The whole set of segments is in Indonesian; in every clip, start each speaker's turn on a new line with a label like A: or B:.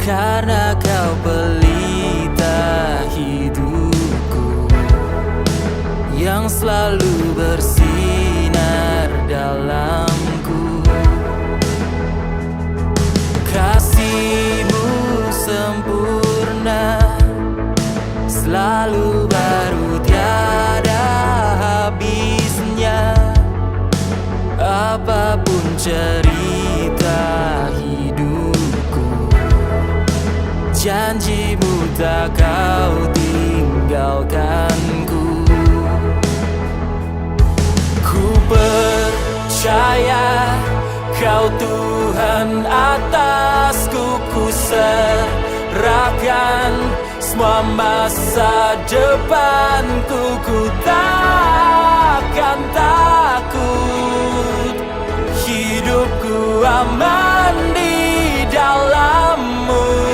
A: karena kau pelita hidupku yang selalu bersinar dalamku. Kasih-Mu sempurna, selalu baru, tiada habisnya. Apapun cerita hidupku, janji-Mu tak kau tinggalkanku. Ku percaya Kau Tuhan atasku, ku serahkan semua masa depanku. Ku takkan takut, hidupku aman di dalam-Mu.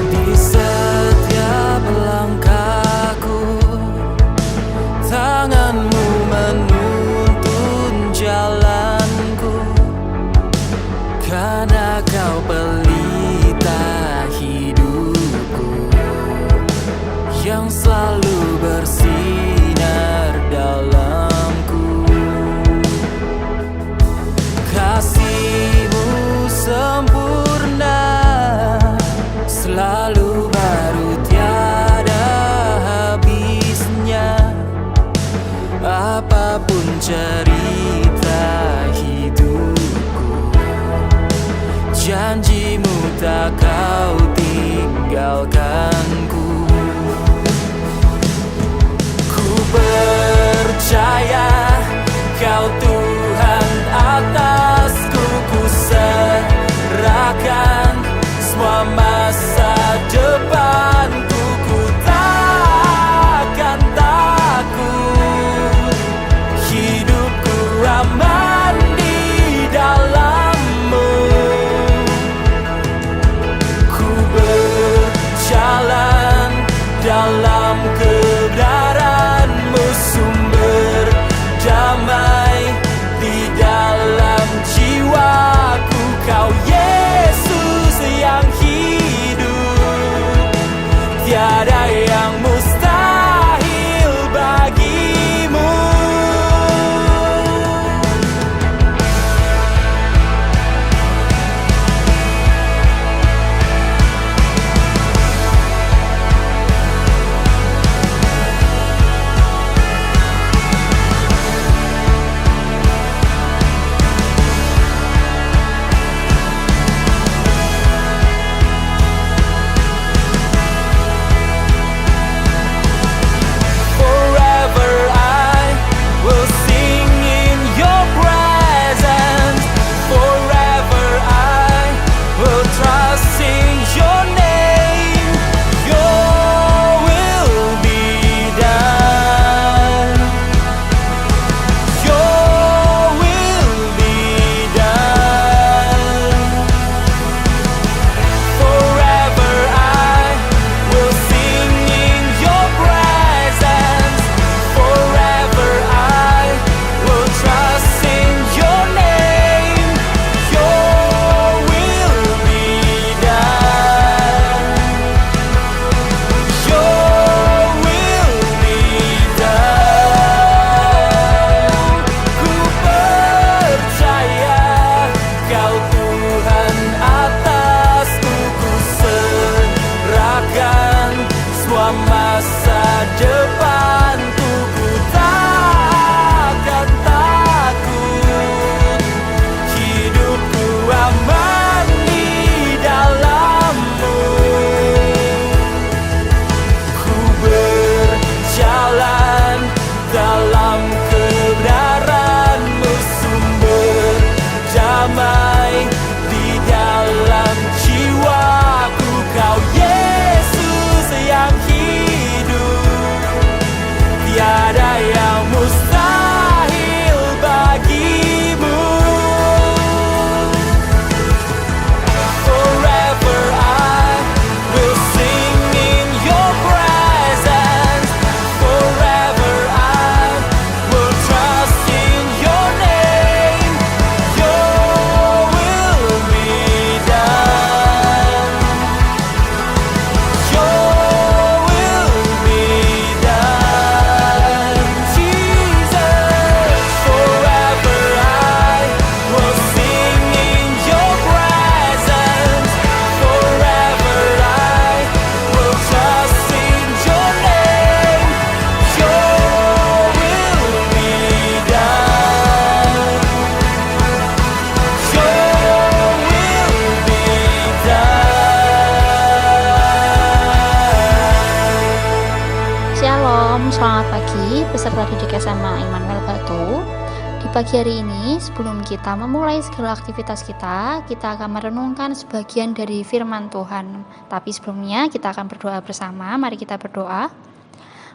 A: Di setiap langkahku, tangan-Mu menuntun jalanku, karena Kau pelita hidupku yang selalu bersinar dalamku. Kasih-Mu sempurna, selalu baru, tiada habisnya. Apapun cerita hidupku, janji-Mu tak kau tinggalkanku. Ku percaya Kau Tuhan atasku, ku serahkan semua masa depanku. Ku takkan takut, hidupku aman di dalam-Mu. Ku berjalan dalam kebenaran-Mu, sumber damai di dalam jiwaku. Kau Yesus yang hidup, tiada yang mustahil bagi-Mu. Masa depanku, ku takkan takut, hidupku aman di dalam-Mu. Ku berjalan dalam kebenaran-Mu, sumber damai di dalam jiwaku. Kau Yesus yang hidup,
B: Shalom, selamat pagi peserta didik SMA Immanuel Batu. Di pagi hari ini, sebelum kita memulai segala aktivitas kita akan merenungkan sebagian dari firman Tuhan. Tapi sebelumnya kita akan berdoa bersama. Mari kita berdoa.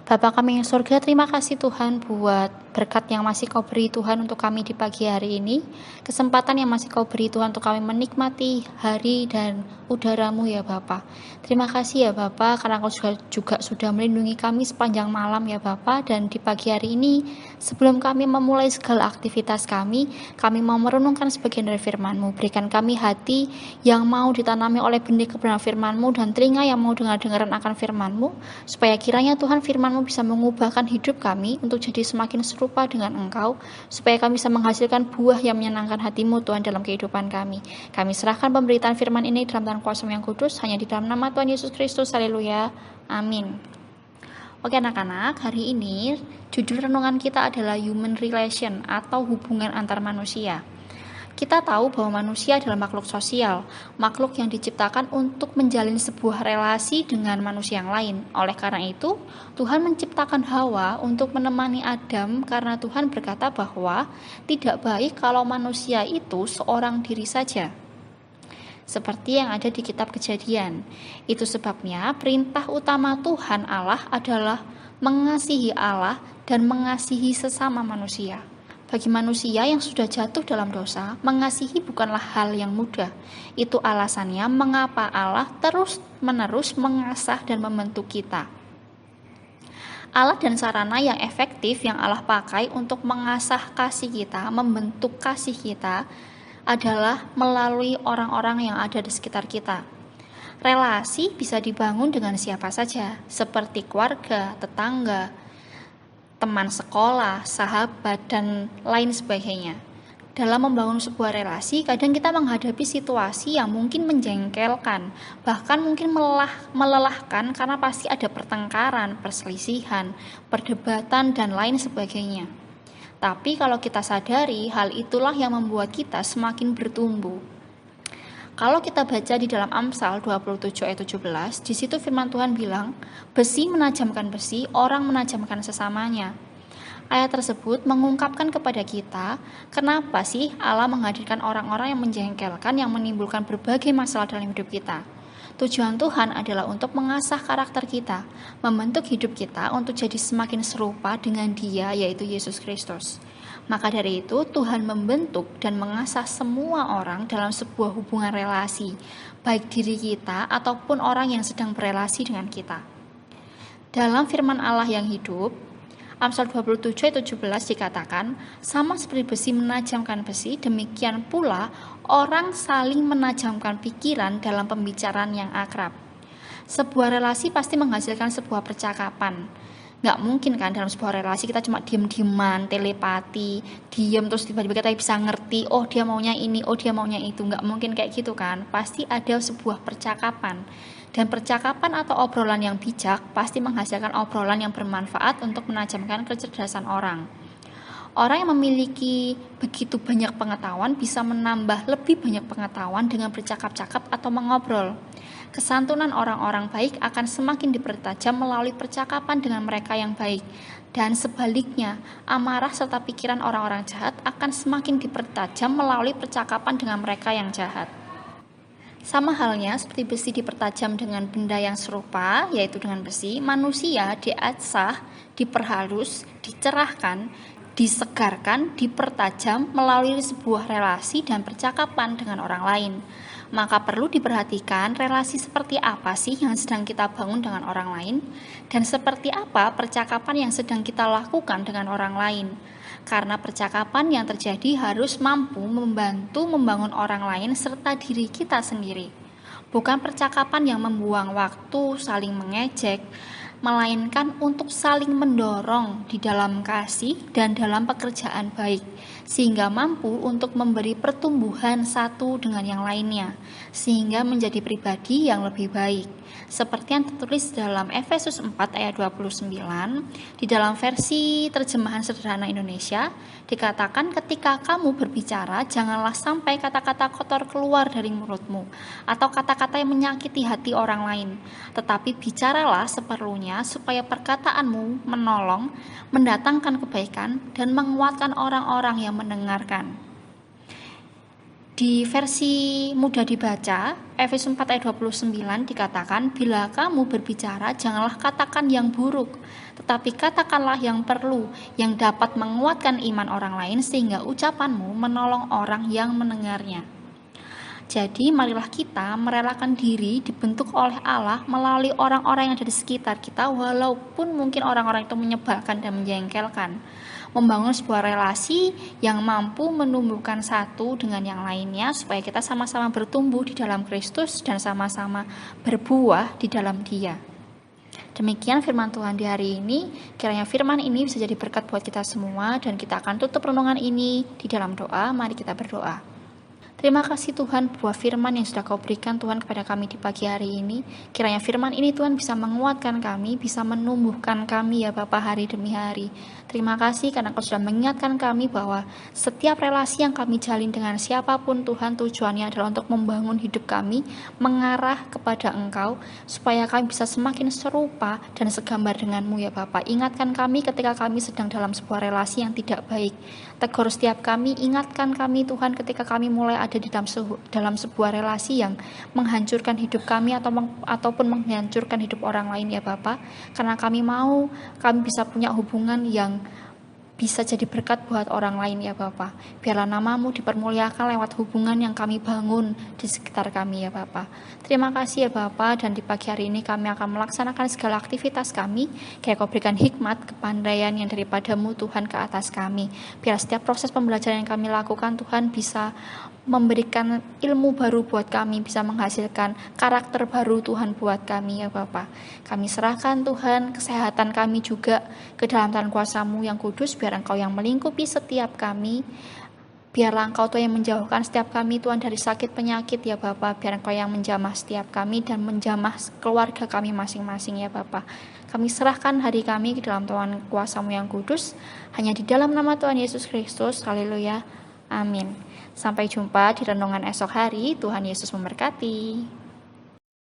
B: Bapa kami yang surga, terima kasih Tuhan buat berkat yang masih Kau beri Tuhan untuk kami di pagi hari ini. Kesempatan yang masih Kau beri Tuhan untuk kami menikmati hari dan udara-Mu ya Bapa. Terima kasih ya Bapa karena Kau juga sudah melindungi kami sepanjang malam ya Bapa. Dan di pagi hari ini sebelum kami memulai segala aktivitas kami mau merenungkan sebagian dari firman-Mu. Berikan kami hati yang mau ditanami oleh benih kebenaran firman-Mu dan telinga yang mau dengar-dengaran akan firman-Mu, supaya kiranya Tuhan firman-Mu bisa mengubahkan hidup kami untuk jadi semakin serupa dengan Engkau, supaya kami bisa menghasilkan buah yang menyenangkan hati-Mu Tuhan dalam kehidupan kami. Kami serahkan pemberitaan firman ini dalam tangan kuasa yang kudus, hanya di dalam nama Tuhan Yesus Kristus. Haleluya. Amin. Oke anak-anak, hari ini judul renungan kita adalah human relation atau hubungan antar manusia. Kita tahu bahwa manusia adalah makhluk sosial, makhluk yang diciptakan untuk menjalin sebuah relasi dengan manusia yang lain. Oleh karena itu, Tuhan menciptakan Hawa untuk menemani Adam karena Tuhan berkata bahwa tidak baik kalau manusia itu seorang diri saja. Seperti yang ada di kitab Kejadian. Itu sebabnya perintah utama Tuhan Allah adalah mengasihi Allah dan mengasihi sesama manusia. Bagi manusia yang sudah jatuh dalam dosa, mengasihi bukanlah hal yang mudah. Itu alasannya mengapa Allah terus-menerus mengasah dan membentuk kita. Alat dan sarana yang efektif yang Allah pakai untuk mengasah kasih kita, membentuk kasih kita, adalah melalui orang-orang yang ada di sekitar kita. Relasi bisa dibangun dengan siapa saja, seperti keluarga, tetangga, teman sekolah, sahabat, dan lain sebagainya. Dalam membangun sebuah relasi, kadang kita menghadapi situasi yang mungkin menjengkelkan, bahkan mungkin melelahkan karena pasti ada pertengkaran, perselisihan, perdebatan, dan lain sebagainya. Tapi kalau kita sadari, hal itulah yang membuat kita semakin bertumbuh. Kalau kita baca di dalam Amsal 27 ayat 17, di situ firman Tuhan bilang, besi menajamkan besi, orang menajamkan sesamanya. Ayat tersebut mengungkapkan kepada kita, kenapa sih Allah menghadirkan orang-orang yang menjengkelkan, yang menimbulkan berbagai masalah dalam hidup kita. Tujuan Tuhan adalah untuk mengasah karakter kita, membentuk hidup kita untuk jadi semakin serupa dengan Dia, yaitu Yesus Kristus. Maka dari itu Tuhan membentuk dan mengasah semua orang dalam sebuah hubungan relasi, baik diri kita ataupun orang yang sedang berelasi dengan kita. Dalam firman Allah yang hidup, Amsal 27 ayat 17 dikatakan, sama seperti besi menajamkan besi, demikian pula orang saling menajamkan pikiran dalam pembicaraan yang akrab. Sebuah relasi pasti menghasilkan sebuah percakapan. Nggak mungkin kan dalam sebuah relasi kita cuma diem-dieman, telepati, diem terus tiba-tiba kita bisa ngerti, oh dia maunya ini, oh dia maunya itu. Nggak mungkin kayak gitu kan. Pasti ada sebuah percakapan. Dan percakapan atau obrolan yang bijak pasti menghasilkan obrolan yang bermanfaat untuk menajamkan kecerdasan orang. Orang yang memiliki begitu banyak pengetahuan bisa menambah lebih banyak pengetahuan dengan bercakap-cakap atau mengobrol. Kesantunan orang-orang baik akan semakin dipertajam melalui percakapan dengan mereka yang baik. Dan sebaliknya, amarah serta pikiran orang-orang jahat akan semakin dipertajam melalui percakapan dengan mereka yang jahat. Sama halnya seperti besi dipertajam dengan benda yang serupa, yaitu dengan besi, manusia diasah, diperhalus, dicerahkan, disegarkan, dipertajam melalui sebuah relasi dan percakapan dengan orang lain. Maka perlu diperhatikan relasi seperti apa sih yang sedang kita bangun dengan orang lain, dan seperti apa percakapan yang sedang kita lakukan dengan orang lain. Karena percakapan yang terjadi harus mampu membantu membangun orang lain serta diri kita sendiri. Bukan percakapan yang membuang waktu, saling mengejek, melainkan untuk saling mendorong di dalam kasih dan dalam pekerjaan baik, sehingga mampu untuk memberi pertumbuhan satu dengan yang lainnya, sehingga menjadi pribadi yang lebih baik. Seperti yang tertulis dalam Efesus 4 ayat 29, di dalam versi terjemahan sederhana Indonesia, dikatakan ketika kamu berbicara, janganlah sampai kata-kata kotor keluar dari mulutmu, atau kata-kata yang menyakiti hati orang lain, tetapi bicaralah seperlunya supaya perkataanmu menolong, mendatangkan kebaikan, dan menguatkan orang-orang yang mendengarkan. Di versi mudah dibaca, Efesus 4 ayat 29 dikatakan, bila kamu berbicara, janganlah katakan yang buruk, tetapi katakanlah yang perlu, yang dapat menguatkan iman orang lain, sehingga ucapanmu menolong orang yang mendengarnya. Jadi marilah kita merelakan diri dibentuk oleh Allah melalui orang-orang yang ada di sekitar kita, walaupun mungkin orang-orang itu menyebalkan dan menjengkelkan. Membangun sebuah relasi yang mampu menumbuhkan satu dengan yang lainnya, supaya kita sama-sama bertumbuh di dalam Kristus dan sama-sama berbuah di dalam Dia. Demikian firman Tuhan di hari ini. Kiranya firman ini bisa jadi berkat buat kita semua, dan kita akan tutup renungan ini di dalam doa. Mari kita berdoa. Terima kasih Tuhan buat firman yang sudah Kau berikan Tuhan kepada kami di pagi hari ini. Kiranya firman ini Tuhan bisa menguatkan kami, bisa menumbuhkan kami ya Bapa hari demi hari. Terima kasih karena Kau sudah mengingatkan kami bahwa setiap relasi yang kami jalin dengan siapapun Tuhan, tujuannya adalah untuk membangun hidup kami mengarah kepada Engkau, supaya kami bisa semakin serupa dan segambar dengan-Mu ya Bapa. Ingatkan kami ketika kami sedang dalam sebuah relasi yang tidak baik. Tegur setiap kami, ingatkan kami Tuhan ketika kami mulai ada di dalam sebuah relasi yang menghancurkan hidup kami ataupun menghancurkan hidup orang lain ya Bapa. Karena kami bisa punya hubungan yang bisa jadi berkat buat orang lain ya Bapa. Biarlah nama-Mu dipermuliakan lewat hubungan yang kami bangun di sekitar kami ya Bapa. Terima kasih ya Bapa, dan di pagi hari ini kami akan melaksanakan segala aktivitas kami. Kiranya Kau berikan hikmat, kepandaian yang daripada-Mu Tuhan ke atas kami. Biar setiap proses pembelajaran yang kami lakukan Tuhan bisa memberikan ilmu baru buat kami, bisa menghasilkan karakter baru Tuhan buat kami ya Bapa. Kami serahkan Tuhan kesehatan kami juga ke dalam tangan kuasa-Mu yang kudus. Biar Engkau yang melingkupi setiap kami. Biarlah Engkau Tuhan yang menjauhkan setiap kami Tuhan dari sakit penyakit ya Bapa. Biar Engkau yang menjamah setiap kami dan menjamah keluarga kami masing-masing ya Bapa. Kami serahkan hari kami ke dalam Tuhan kuasa-Mu yang kudus. Hanya di dalam nama Tuhan Yesus Kristus. Haleluya. Amin. Sampai jumpa di renungan esok hari. Tuhan Yesus memberkati.